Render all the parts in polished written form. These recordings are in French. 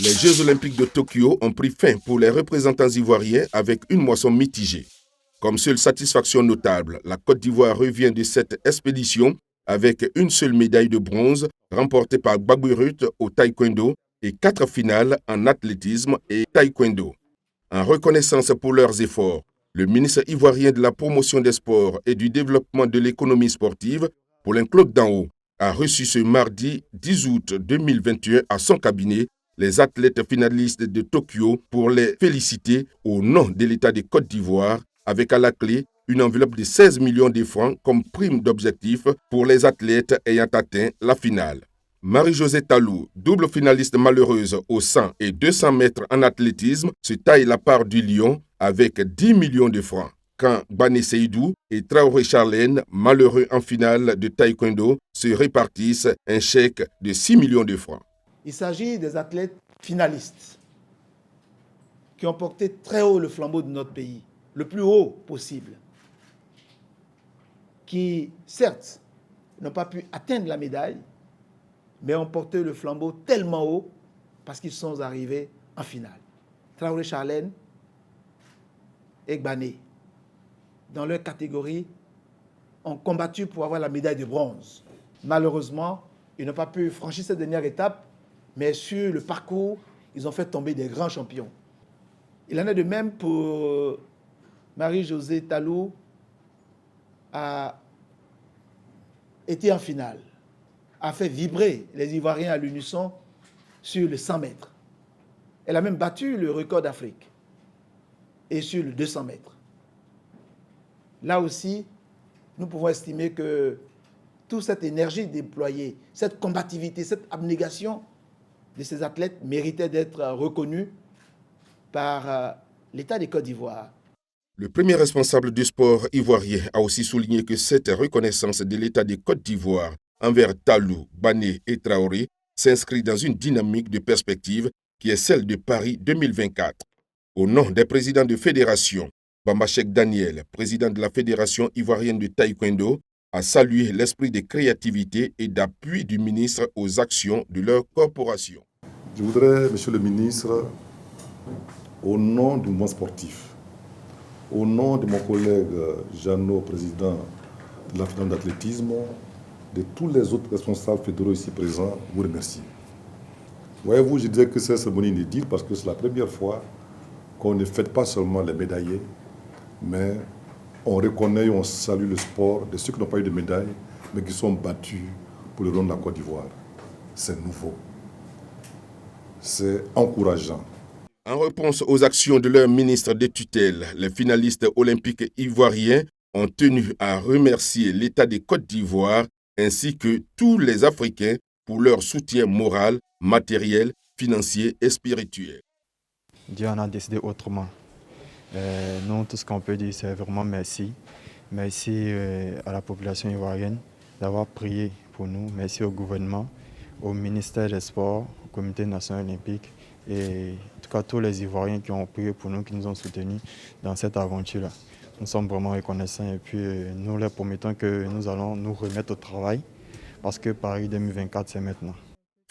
Les Jeux Olympiques de Tokyo ont pris fin pour les représentants ivoiriens avec une moisson mitigée. Comme seule satisfaction notable, la Côte d'Ivoire revient de cette expédition avec une seule médaille de bronze remportée par Gbagbo au taekwondo et 4 finales en athlétisme et taekwondo. En reconnaissance pour leurs efforts, le ministre ivoirien de la promotion des sports et du développement de l'économie sportive, Paulin Claude Danho, a reçu ce mardi 10 août 2021 à son cabinet les athlètes finalistes de Tokyo pour les féliciter au nom de l'État de Côte d'Ivoire, avec à la clé une enveloppe de 16 millions de francs comme prime d'objectif pour les athlètes ayant atteint la finale. Marie-Josée Talou, double finaliste malheureuse au 100 et 200 mètres en athlétisme, se taille la part du lion avec 10 millions de francs. Quand Bané Seydou et Traoré Charlène, malheureux en finale de taekwondo, se répartissent un chèque de 6 millions de francs. Il s'agit des athlètes finalistes qui ont porté très haut le flambeau de notre pays, le plus haut possible, qui, certes, n'ont pas pu atteindre la médaille, mais ont porté le flambeau tellement haut parce qu'ils sont arrivés en finale. Traoré Charlène et Gbané, dans leur catégorie, ont combattu pour avoir la médaille de bronze. Malheureusement, ils n'ont pas pu franchir cette dernière étape, mais sur le parcours, ils ont fait tomber des grands champions. Il en est de même pour Marie-Josée Talou, a été en finale, a fait vibrer les Ivoiriens à l'unisson sur le 100 mètres. Elle a même battu le record d'Afrique et sur le 200 mètres. Là aussi, nous pouvons estimer que toute cette énergie déployée, cette combativité, cette abnégation de ces athlètes méritait d'être reconnue par l'État de Côte d'Ivoire. Le premier responsable du sport ivoirien a aussi souligné que cette reconnaissance de l'État de Côte d'Ivoire envers Talou, Bané et Traoré s'inscrit dans une dynamique de perspective qui est celle de Paris 2024. Au nom des présidents de fédération, Bamba Cheikh Daniel, président de la Fédération ivoirienne de taekwondo, a salué l'esprit de créativité et d'appui du ministre aux actions de leur corporation. Je voudrais, monsieur le ministre, au nom du mouvement sportif, au nom de mon collègue Jeannot, président de la Fédération d'athlétisme, de tous les autres responsables fédéraux ici présents, vous remercier. Voyez-vous, je disais que c'est une cérémonie inédite parce que c'est la première fois qu'on ne fête pas seulement les médaillés, mais on reconnaît et on salue le sport de ceux qui n'ont pas eu de médaille, mais qui sont battus pour le nom de la Côte d'Ivoire. C'est nouveau. C'est encourageant. En réponse aux actions de leur ministre de tutelle, les finalistes olympiques ivoiriens ont tenu à remercier l'État de Côte d'Ivoire ainsi que tous les Africains pour leur soutien moral, matériel, financier et spirituel. Dieu en a décidé autrement. Nous, tout ce qu'on peut dire, c'est vraiment merci. Merci à la population ivoirienne d'avoir prié pour nous. Merci au gouvernement, au ministère des Sports, au Comité national olympique et en tout cas tous les Ivoiriens qui ont prié pour nous, qui nous ont soutenus dans cette aventure-là. Nous sommes vraiment reconnaissants et puis nous leur promettons que nous allons nous remettre au travail parce que Paris 2024, c'est maintenant.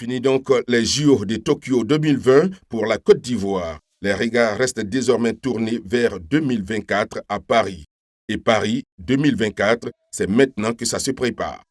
Fini donc les JO de Tokyo 2020 pour la Côte d'Ivoire. Les regards restent désormais tournés vers 2024 à Paris. Et Paris 2024, c'est maintenant que ça se prépare.